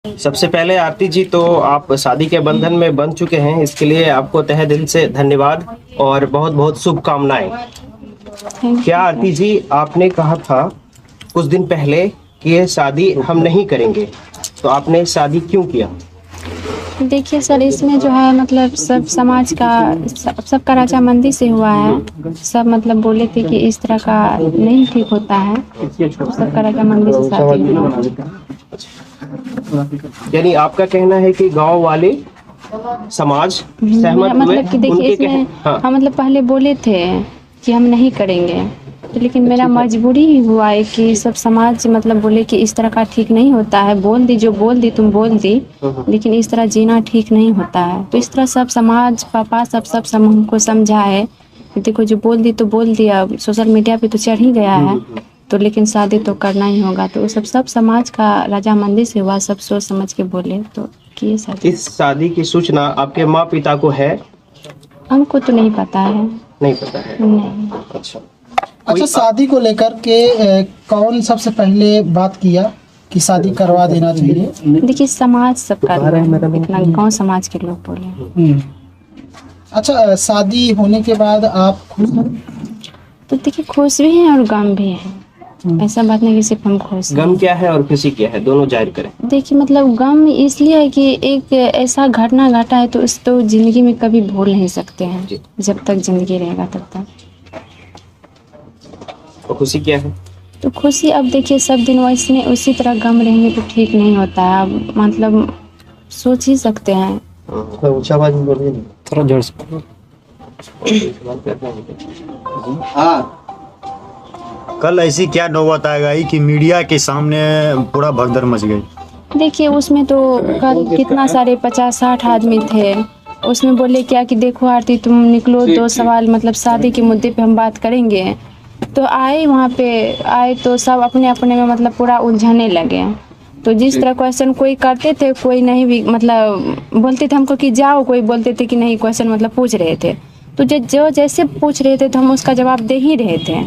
सबसे पहले आरती जी, तो आप शादी के बंधन में बंध चुके हैं, इसके लिए आपको तहे दिल से धन्यवाद और बहुत बहुत शुभकामनाएं। क्या आरती जी, आपने कहा था कुछ दिन पहले कि ये शादी हम नहीं करेंगे, तो आपने शादी क्यों किया? देखिए सर, इसमें जो है मतलब सब समाज का सबका रजामंदी से हुआ है। सब मतलब बोले थे कि इस तरह का नहीं ठीक होता है, सबका रजामंदी से शादी हुआ। यानी आपका कहना है कि गांव वाले समाज सहमत हुए? मतलब कि देखिए इसमें हम मतलब पहले बोले थे कि हम नहीं करेंगे, तो लेकिन मेरा मजबूरी ही हुआ है कि सब समाज मतलब बोले कि इस तरह का ठीक नहीं होता है। बोल दी जो बोल दी, तुम बोल दी, लेकिन इस तरह जीना ठीक नहीं होता है। तो इस तरह सब समाज पापा सब हमको समझा है। देखो जो बोल दी तो बोल दिया, सोशल मीडिया पे तो चढ़ ही गया है, तो लेकिन शादी तो करना ही होगा। तो सब समाज का रजामंदी से हुआ, सब सोच समझ के बोले तो किए शादी। इस शादी की सूचना आपके माँ पिता को है? हमको तो नहीं पता है। नहीं पता है? नहीं। अच्छा, शादी को लेकर के कौन सबसे पहले बात किया कि शादी करवा देना चाहिए? देखिए समाज सब कर रहा है, इतना गाँव समाज के लोग बोले। अच्छा, शादी होने के बाद आप खुश हैं? तो देखिए खुश भी हैं और गम भी हैं, ऐसा बात नहीं कि सिर्फ हम खुश हैं। गम क्या है और खुशी क्या है, दोनों जाहिर करें। देखिए मतलब गम इसलिए है कि एक ऐसा घटना घटा है तो उस तो जिंदगी में कभी भूल नहीं सकते हैं, जब तक जिंदगी रहेगा तब तक। और खुशी क्या है? तो खुशी अब देखिए सब दिन वैसे उसी तरह गम रहेंगे तो ठीक नहीं होता है। अब मतलब सोच ही सकते हैं। ऊंचा आवाज में बोलिए, थोड़ा जोर से। कल ऐसी क्या नौबत आ गई कि मीडिया के सामने पूरा भगदड़ मच गई? देखिए उसमें तो कल कितना सारे 50-60 आदमी थे, उसमें बोले क्या कि देखो आरती तुम निकलो, 2 सवाल मतलब शादी के मुद्दे पे हम बात करेंगे। तो आए वहाँ पे आए तो सब अपने अपने में मतलब पूरा उलझने लगे। तो जिस तरह क्वेश्चन कोई करते थे, कोई नहीं भी मतलब बोलते थे हमको कि जाओ, कोई बोलते थे कि नहीं क्वेश्चन मतलब पूछ रहे थे। तो जो जैसे पूछ रहे थे तो हम उसका जवाब दे ही रहे थे।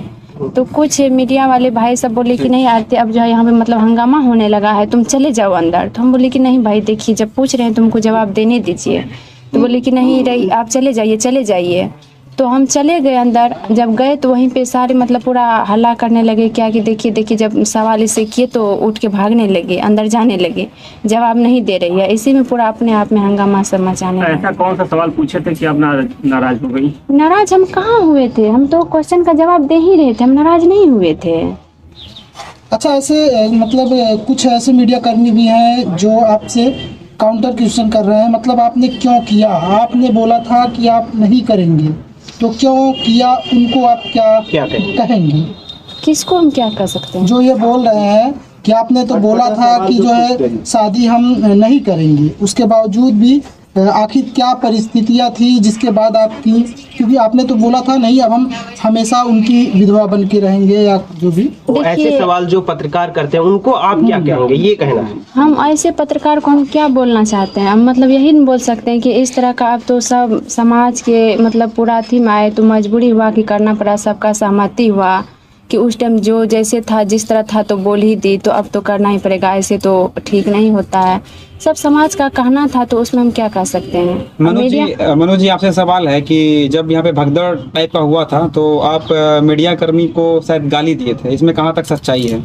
तो कुछ मीडिया वाले भाई सब बोले कि नहीं आरती अब जो है यहाँ पे मतलब हंगामा होने लगा है, तुम चले जाओ अंदर। तो हम बोले कि नहीं भाई देखिए जब पूछ रहे हैं तुमको जवाब देने दीजिए। तो बोले कि नहीं रही आप चले जाइए चले जाइए। तो हम चले गए अंदर। जब गए तो वहीं पे सारे मतलब पूरा हल्ला करने लगे क्या कि देखिए जब सवाल इसे किए तो उठ के भागने लगे, अंदर जाने लगे, जवाब नहीं दे रही है। इसी में पूरा अपने आप में हंगामा सब मचाने लगे। ऐसा कौन सा सवाल पूछे थे कि आप नाराज हो गई? नाराज हम कहाँ हुए थे, हम तो क्वेश्चन का जवाब दे ही रहे थे, हम नाराज नहीं हुए थे। अच्छा, ऐसे मतलब कुछ ऐसे मीडिया कर्मी भी हैं जो आपसे काउंटर क्वेश्चन कर रहे हैं, मतलब आपने क्यों किया? आपने बोला था कि आप नहीं करेंगे, तो क्यों किया? उनको आप क्या कहेंगे? किसको हम क्या कर सकते हैं? जो ये बोल रहे हैं कि आपने तो बोला था कि जो है शादी हम नहीं करेंगे, उसके बावजूद भी आखिर क्या परिस्थितियां थी जिसके बाद आपकी, क्योंकि आपने तो बोला था नहीं अब हम हमेशा उनकी विधवा बन के रहेंगे या जो भी। तो ऐसे सवाल जो पत्रकार करते हैं उनको आप क्या कहेंगे, ये कहना है? हम ऐसे पत्रकार को हम क्या बोलना चाहते हैं? हम मतलब यही नहीं बोल सकते हैं कि इस तरह का अब तो सब समाज के मतलब पूरा थी में आए तो मजबूरी हुआ कि करना पड़ा, सबका सहमति हुआ कि उस टाइम जो जैसे था जिस तरह था तो बोल ही दी, तो अब तो करना ही पड़ेगा, ऐसे तो ठीक नहीं होता है। सब समाज का कहना था तो उसमें हम क्या कर सकते हैं? मनोज जी आपसे सवाल है कि जब यहाँ पे भगदड़ टाइप का हुआ था तो आप मीडिया कर्मी को शायद गाली दिए थे, इसमें कहाँ तक सच्चाई है?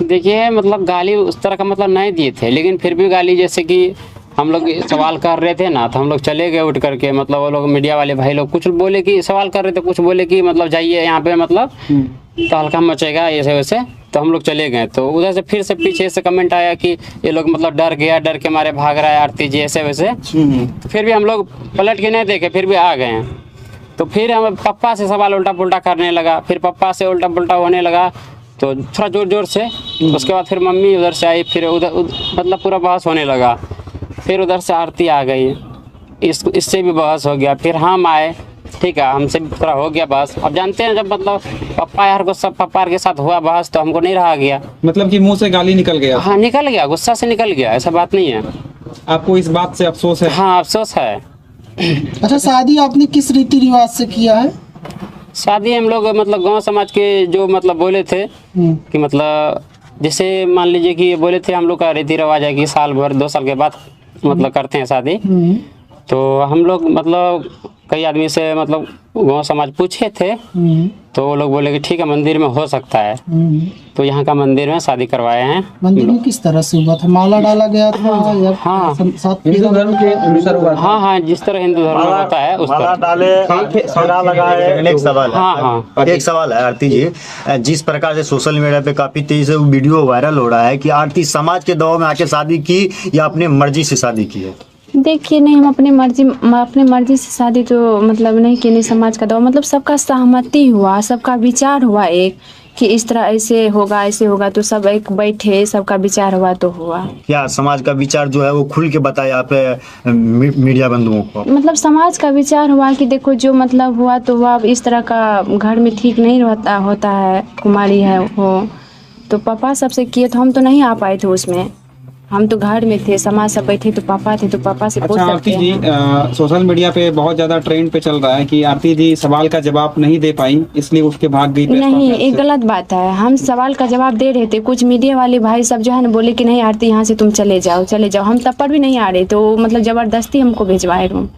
देखिए मतलब गाली उस तरह का मतलब नहीं दिए थे, लेकिन फिर भी गाली जैसे कि हम लोग सवाल कर रहे थे ना तो हम लोग चले गए उठ करके। मतलब वो लोग मीडिया वाले भाई लोग कुछ बोले कि सवाल कर रहे थे, कुछ बोले कि मतलब जाइए यहाँ पे मतलब तो हल्का मचेगा ऐसे वैसे, तो हम लोग चले गए। तो उधर से फिर से पीछे से कमेंट आया कि ये लोग मतलब डर गया, डर के मारे भाग रहा है आरती जी ऐसे वैसे। तो फिर भी हम लोग पलट के नहीं देखे, फिर भी आ गए हैं। तो फिर हम पप्पा से सवाल उल्टा पुल्टा करने लगा, फिर पप्पा से उल्टा पुल्टा होने लगा तो थोड़ा जोर से। उसके बाद फिर मम्मी उधर से आई, फिर उधर मतलब पूरा बहस होने लगा। फिर उधर से आरती आ गई, इससे भी बहस हो गया। फिर हम आए, ठीक है हमसे भी थोड़ा हो गया बहस। अब जानते हैं जब मतलब पप्पा यार को सब पप्पा के साथ हुआ बहस तो हमको नहीं रहा गया। मतलब कि मुंह से गाली निकल गया? हाँ निकल गया, गुस्सा से निकल गया, ऐसा बात नहीं है। आपको इस बात से अफसोस है? हाँ अफसोस है। अच्छा, शादी आपने किस रीति रिवाज से किया है? शादी हम लोग मतलब गांव समाज के जो मतलब बोले थे कि मतलब जैसे मान लीजिए कि बोले थे हम लोग का रीति रिवाज है कि साल भर 2 साल के बाद मतलब करते हैं शादी। तो हम लोग मतलब कई आदमी से मतलब गाँव समाज पूछे थे, तो वो लोग बोले कि ठीक है मंदिर में हो सकता है। तो यहाँ का मंदिर में शादी करवाए हैं। मंदिर में किस तरह से हुआ था? माला डाला गया था या हाँ। हिंदू धर्म के अनुसार हुआ था? हाँ, जिस तरह हिंदू धर्म में होता है उस माला तरह। डाले, फेरा लगाए। एक सवाल है, हाँ। एक सवाल है आरती जी, जिस प्रकार से सोशल मीडिया पे काफी तेजी से वीडियो वायरल हो रहा है कि आरती समाज के दबाव में आके शादी की या अपने मर्जी से शादी की है? देखिए नहीं, हम अपनी मर्जी से शादी तो मतलब नहीं की, नहीं समाज का दबाव, मतलब सबका सहमति हुआ, सबका विचार हुआ एक कि इस तरह ऐसे होगा तो सब एक बैठे, सबका विचार हुआ तो हुआ। क्या समाज का विचार जो है वो खुल के बताया आप मीडिया बंधुओं को? मतलब समाज का विचार हुआ कि देखो जो मतलब हुआ तो हुआ, अब इस तरह का घर में ठीक नहीं होता है, कुमारी है वो, तो पापा सबसे किए, तो हम तो नहीं आ पाए थे उसमें, हम तो घर में थे, समाज सब बैठे तो पापा थे, तो पापा से पूछ अच्छा सकते आरती जी, हैं। सोशल मीडिया पे बहुत ज्यादा ट्रेंड पे चल रहा है कि आरती जी सवाल का जवाब नहीं दे पाई इसलिए उठ के भाग गई। नहीं, ये गलत बात है। हम सवाल का जवाब दे रहे थे, कुछ मीडिया वाले भाई सब जो है ना बोले कि नहीं आरती यहाँ से तुम चले जाओ। हम तब पर भी नहीं आ रहे, तो मतलब जबरदस्ती हमको भिजवाए रूम,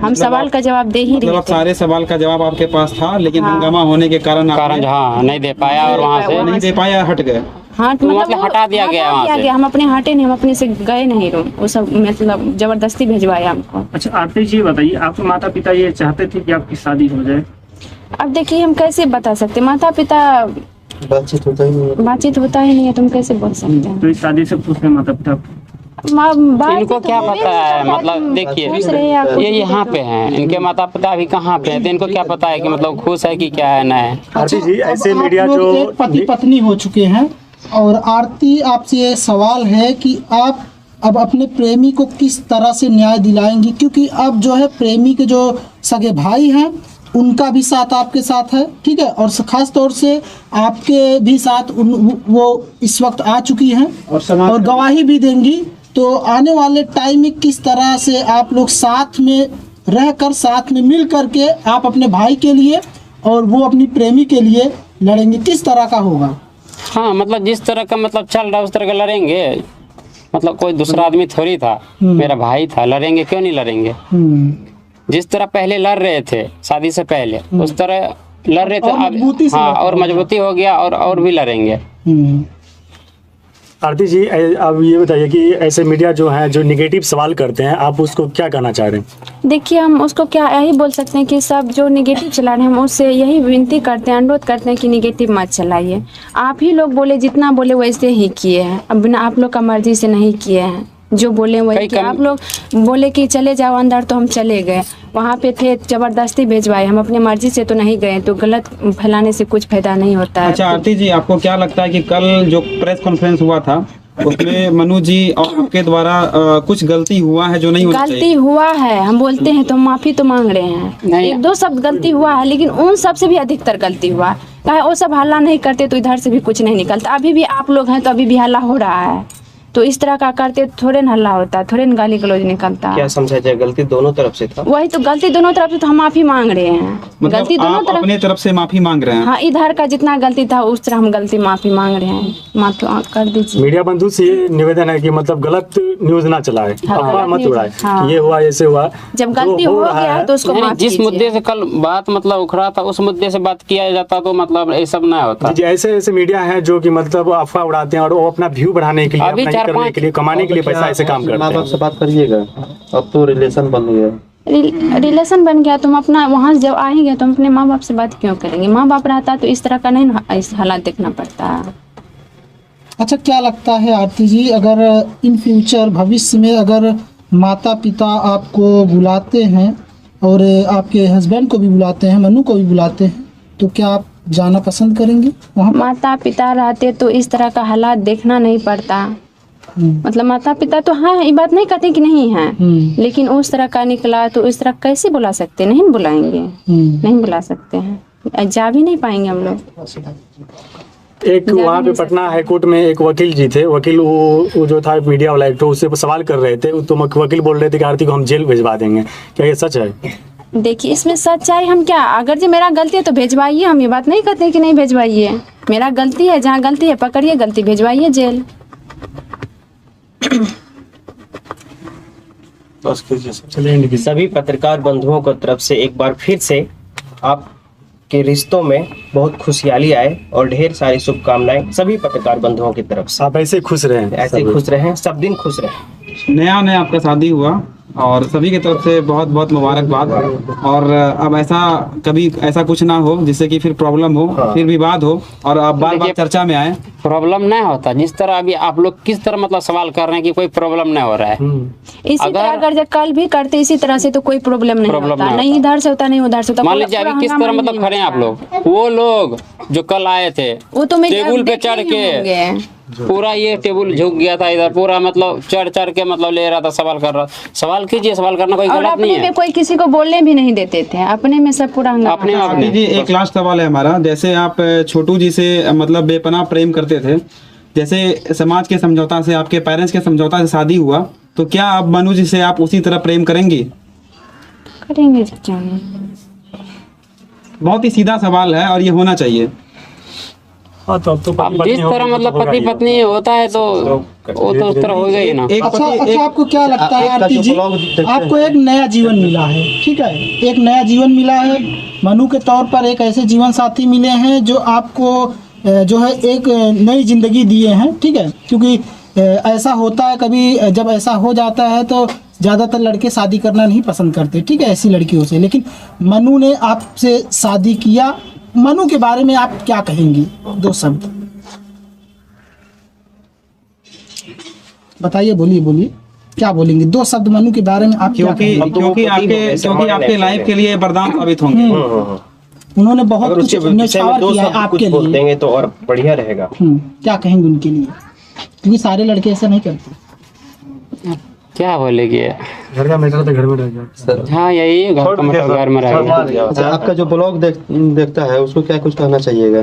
हम सवाल का जवाब दे ही रहे थे। सारे सवाल का जवाब आपके पास था, लेकिन हंगामा होने के कारण हाँ नहीं दे पाया और वहाँ से नहीं दे पाया, हट गए। हाँ, मतलब हटा दिया गया वहाँ से। हम अपने हटे नहीं, हम अपने से गए नहीं रूम, वो सब मतलब जबरदस्ती भिजवाया हमको। अच्छा आरती जी बताइए, आपके माता पिता ये चाहते थे कि आपकी शादी हो जाए? अब देखिए हम कैसे बता सकते, माता पिता बातचीत होता ही नहीं है, तुम कैसे बोल सकते हैं? तो इस शादी से खुश है माता पिता? इनको क्या पता है, मतलब देखिए ये यहाँ पे हैं, इनके माता पिता अभी कहाँ पे हैं, तो इनको क्या पता है कि मतलब खुश है कि क्या है ना है। आरती जी, ऐसे मीडिया जो एक पति पत्नी हो चुके हैं, और आरती आपसे ये सवाल है कि आप अब अपने प्रेमी को किस तरह से न्याय दिलाएंगी, क्योंकि अब जो है प्रेमी के जो सगे भाई हैं उनका भी साथ आपके साथ है, ठीक है, और खास तौर से आपके भी साथ वो इस वक्त आ चुकी हैं और गवाही भी देंगी। तो आने वाले टाइम में किस तरह से आप लोग साथ में रहकर, साथ में मिल करके आप अपने भाई के लिए और वो अपनी प्रेमी के लिए लड़ेंगे, किस तरह का होगा? हाँ, मतलब जिस तरह का मतलब चल रहा है उस तरह का लड़ेंगे, मतलब कोई दूसरा आदमी थोड़ी था, मेरा भाई था, लड़ेंगे क्यों नहीं लड़ेंगे? जिस तरह पहले लड़ रहे थे शादी से पहले उस तरह लड़ रहे थे अब, हाँ, और मजबूती हो गया और भी लड़ेंगे। आरती जी, अब ये बताइए कि ऐसे मीडिया जो है जो निगेटिव सवाल करते हैं, आप उसको क्या कहना चाह रहे हैं? देखिए हम उसको क्या यही बोल सकते हैं कि सब जो निगेटिव चला रहे हैं, हम उससे यही विनती करते हैं, अनुरोध करते हैं कि निगेटिव मत चलाइए। आप ही लोग बोले, जितना बोले वैसे ही किए हैं, अब बिना आप लोग का मर्जी से नहीं किए हैं, जो बोले वही किए। आप लोग बोले कि चले जाओ अंदर, तो हम चले गए, वहाँ पे थे, जबरदस्ती भेजवाए, हम अपने मर्जी से तो नहीं गए, तो गलत फैलाने से कुछ फायदा नहीं होता है। अच्छा आरती जी, आपको क्या लगता है कि कल जो प्रेस कॉन्फ्रेंस हुआ था उसमें मनु जी और आपके द्वारा कुछ गलती हुआ है जो नहीं होना चाहिए? गलती हुआ है, हम बोलते हैं तो माफी तो मांग रहे हैं, एक दो शब्द गलती हुआ है, लेकिन उन सब से भी अधिकतर गलती हुआ है। वो सब हल्ला नहीं करते तो इधर से भी कुछ नहीं निकलता। अभी भी आप लोग हैं तो अभी भी हल्ला हो रहा है, तो इस तरह का करते थोड़े न हल्ला होता, थोड़े न गाली गलौज निकलता। क्या समझा जाए, गलती दोनों तरफ से था? वही तो, गलती दोनों तरफ से, तो हम माफी मांग रहे हैं। मतलब गलती दोनों आप अपने तरफ से माफी मांग रहे हैं? हाँ, इधर का जितना गलती था उस तरह हम गलती माफी मांग रहे हैं, माफी कर दीजिए। मीडिया बंधु से ये निवेदन है कि मतलब गलत न्यूज ना चलाए, अफवाह मत उड़ाए, ये हुआ ऐसे हुआ। जब गलती हो गया है तो उसको माफ जिस मुद्दे से कल बात मतलब उखड़ा था उस मुद्दे से बात किया जाता तो मतलब ये सब ना होता। ऐसे मीडिया है जो कि मतलब अफवाह उड़ाते हैं और वो अपना व्यू बढ़ाने के लिए, अपना करने के लिए, कमाने के लिए पैसा ऐसे काम करते हैं। माँ बाप से बात करिएगा, अब तो रिलेशन बन गया। रिलेशन बन गया, तुम अपना वहाँ जब आएंगे तो हम अपने माँ बाप से बात क्यों करेंगे? माँ बाप रहता तो इस तरह का नहीं इस हालात देखना पड़ता है। अच्छा, क्या लगता है आरती जी, अगर इन फ्यूचर भविष्य में अगर माता पिता आपको बुलाते हैं और आपके हस्बैंड को भी बुलाते हैं, मनु को भी बुलाते हैं, तो क्या आप जाना पसंद करेंगे वहाँ? माता पिता रहते तो इस तरह का हालात देखना नहीं पड़ता। मतलब माता पिता तो हाँ, ये बात नहीं कहते कि नहीं है, लेकिन उस तरह का निकला तो इस तरह कैसे बुला सकते हैं? नहीं बुलाएंगे, नहीं बुला सकते हैं, जा भी नहीं पाएंगे हम लोग। एक वहाँ पे पटना हाईकोर्ट में एक वकील जी थे, वकील वो जो था मीडिया वाला एक, तो उससे सवाल कर रहे थे, तो वकील बोल रहे थे कि आरती को हम जेल भिजवा देंगे, क्या ये सच है? देखिए इसमें सच्चाई हम क्या, अगर जो मेरा गलती है तो भेजवाइए, हम ये बात नहीं कहते कि नहीं भेजवाइए, मेरा गलती है, जहाँ गलती है पकड़िए, गलती भेजवाइए जेल। सभी पत्रकार बंधुओं को तरफ से एक बार फिर से आपके रिश्तों में बहुत खुशहाली आए और ढेर सारी शुभकामनाएं सभी पत्रकार बंधुओं की तरफ से। आप ऐसे खुश रहें, ऐसे खुश रहें, सब दिन खुश रहें। नया आपका शादी हुआ और सभी की तरफ से बहुत बहुत मुबारकबाद। और अब ऐसा कभी ऐसा कुछ ना हो जिससे कि फिर प्रॉब्लम हो, फिर विवाद हो और आप बार बार चर्चा में आए। प्रॉब्लम नहीं होता, जिस तरह अभी आप लोग किस तरह मतलब सवाल कर रहे हैं कि कोई प्रॉब्लम नहीं हो रहा है। इसी तरह अगर जब कल भी करते इसी तरह से तो कोई प्रॉब्लम नहीं होता, नहीं इधर से होता नहीं उधर से होता। मान लीजिए अभी किस तरह मतलब खड़े हैं आप लोग, वो लोग जो कल आए थे वो तो टेबल पे चढ़ के पूरा ये टेबल झुक गया था इधर, पूरा मतलब चढ़ के मतलब ले रहा था, सवाल कर रहा। सवाल कीजिए, सवाल करना कोई गलत नहीं है। कोई किसी को बोलने भी नहीं देते थे, अपने में सब पूरा अपने जी। एक लास्ट सवाल है हमारा, जैसे आप छोटू जी से मतलब बेपनाह प्रेम करते थे, जैसे समाज के समझौता से, आपके पेरेंट्स के समझौता से शादी हुआ, तो क्या आप मनु जी से आप उसी तरह प्रेम करेंगी? करेंगे। बहुत ही सीधा सवाल है और ये होना चाहिए। हाँ, तो अब तो अब जिस तरह मतलब पति पत्नी होता है तो वो तो उस तरह होगा ही ना। अच्छा, आपको क्या लगता है आरती जी, आपको एक नया जीवन मिला है, ठीक है, एक नया जीवन मिला है, मनु के तौर पर एक ऐसे जीवन साथी मिले हैं जो आपको जो है एक नई जिंदगी दिए हैं, ठीक है। क्योंकि ऐसा होता है कभी, जब ऐसा हो जाता है तो ज़्यादातर लड़के शादी करना नहीं पसंद करते, ठीक है, ऐसी लड़कियों से। लेकिन मनु ने आपसे शादी किया, मनु के बारे में आप क्या कहेंगी? 2 शब्द बताइए, बोलिए क्या बोलेंगे? 2 शब्द मनु के बारे में आप क्योंकि आपके लाइफ के लिए वरदान साबित होंगे। उन्होंने बहुत कुछ न्यौछावर किया है आपके लिए, देंगे तो और बढ़िया रहेगा। क्या कहेंगे उनके लिए? क्योंकि सारे लड़के ऐसा नहीं करते। क्या बोलेगे, घर का मैटर तो घर में रह गया। हाँ यही घर में रह गया। अच्छा, आपका जो ब्लॉग देखता है उसको क्या कुछ कहना चाहिएगा?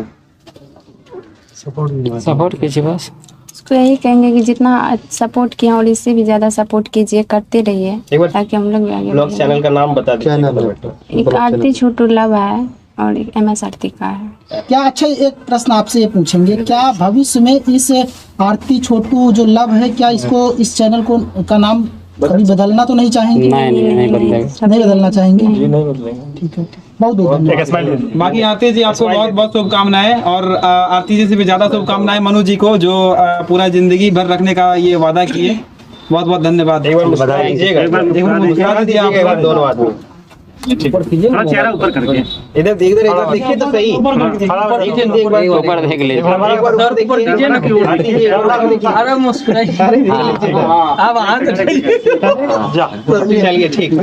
सपोर्ट कीजिए बस। उसको यही कहेंगे कि जितना सपोर्ट किया और इससे भी ज्यादा सपोर्ट कीजिए, करते रहिए ताकि हम लोग आगे ब्लॉग चैनल का नाम बता दीजिए। क्या नाम है? एक आरती छोटू लव है और एक MS आरती का है। क्या अच्छा, एक प्रश्न आपसे ये पूछेंगे, क्या भविष्य में इस आरती छोटू जो लव है, क्या इसको, इस चैनल को का नाम कभी बदलना तो नहीं चाहेंगे? नहीं बदलेगा। नहीं बदलना चाहेंगे? जी नहीं बदलेंगे। ठीक है, बहुत धन्यवाद। बाकी आरती जी आपको बहुत बहुत शुभकामनाएं और आरती जी से भी ज्यादा शुभकामनाएं मनु जी को, जो पूरा जिंदगी भर रखने का ये वादा किए। बहुत बहुत धन्यवाद। बधाई दीजिएगा दोनों आदमी। थोड़ा चेहरा ऊपर करके इधर देखिए तो सही, ऊपर देख लीजिए। अरे मुस्कुराइए, चलिए ठीक।